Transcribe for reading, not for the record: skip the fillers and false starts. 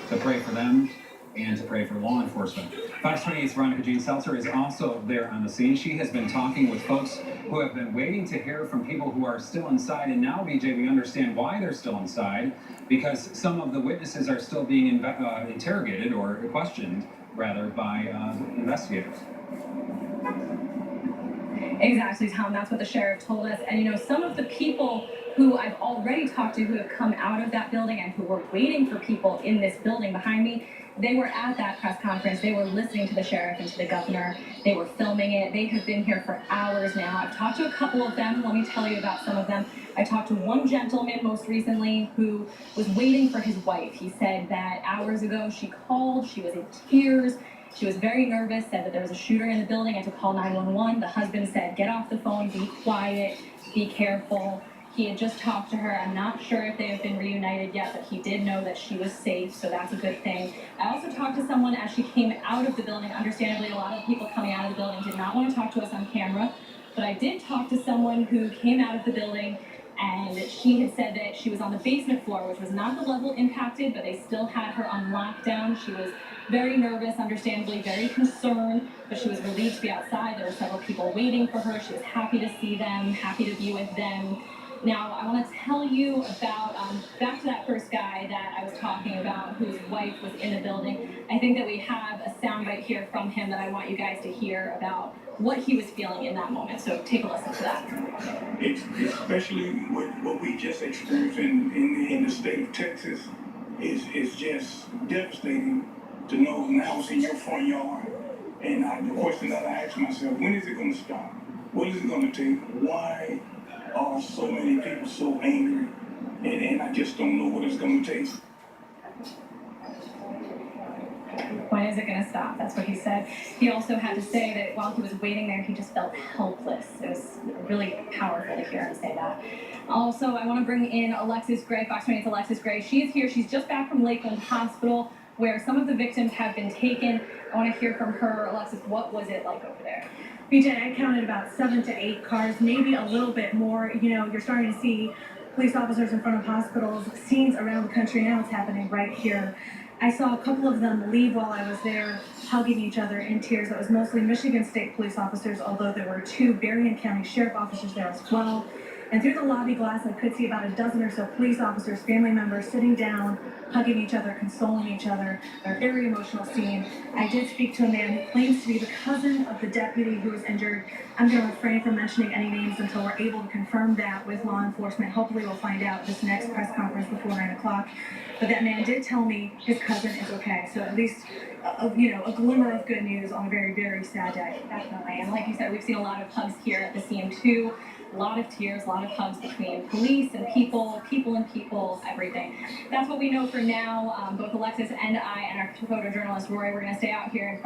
to pray for them and to pray for law enforcement. Fox 28's Veronica Jean Seltzer is also there on the scene. She has been talking with folks who have been waiting to hear from people who are still inside. And now, BJ, we understand why they're still inside, because some of the witnesses are still being interrogated or questioned, rather, by investigators. Exactly, Tom. That's what the sheriff told us. And, some of the people who I've already talked to who have come out of that building and who were waiting for people in this building behind me, they were at that press conference. They were listening to the sheriff and to the governor. They were filming it. They have been here for hours now. I've talked to a couple of them. Let me tell you about some of them. I talked to one gentleman most recently who was waiting for his wife. He said that hours ago she called. She was in tears. She was very nervous, said that there was a shooter in the building and to call 911. The husband said, get off the phone, be quiet, be careful. He had just talked to her. I'm not sure if they have been reunited yet, but he did know that she was safe, so that's a good thing. I also talked to someone as she came out of the building. Understandably, a lot of people coming out of the building did not want to talk to us on camera, but I did talk to someone who came out of the building, and she had said that she was on the basement floor, which was not the level impacted, but they still had her on lockdown. She was very nervous, understandably, very concerned, but she was relieved to be outside. There were several people waiting for her. She was happy to see them, happy to be with them. Now, I want to tell you about, back to that first guy that I was talking about, whose wife was in the building. I think that we have a soundbite here from him that I want you guys to hear about what he was feeling in that moment. So take a listen to that. Especially what we just experienced in the state of Texas is just devastating to know now it's in your front yard. And the question that I ask myself, when is it going to stop? What is it going to take? Why are so many people so angry? And I just don't know what it's going to take. When is it going to stop? That's what he said. He also had to say that while he was waiting there, he just felt helpless. It was really powerful to hear him say that. Also, I want to bring in Alexis Gray, Fox 28's Alexis Gray. She is here. She's just back from Lakeland Hospital, where some of the victims have been taken. I want to hear from her. Alexis, what was it like over there? BJ, I counted about 7 to 8 cars, maybe a little bit more. You're starting to see police officers in front of hospitals, scenes around the country. Now it's happening right here. I saw a couple of them leave while I was there, hugging each other in tears. It was mostly Michigan State police officers, although there were 2 Berrien County Sheriff officers there as well. And through the lobby glass, I could see about a dozen or so police officers, family members, sitting down, hugging each other, consoling each other. A very emotional scene. I did speak to a man who claims to be the cousin of the deputy who was injured. I'm going to refrain from mentioning any names until we're able to confirm that with law enforcement. Hopefully we'll find out this next press conference before 9 o'clock. But that man did tell me his cousin is okay. So at least, a glimmer of good news on a very, very sad day. Definitely. And like you said, we've seen a lot of hugs here at the scene too. A lot of tears, a lot of hugs between police and people and people, everything. That's what we know for now. Both Alexis and I and our photojournalist Roy, we're going to stay out here and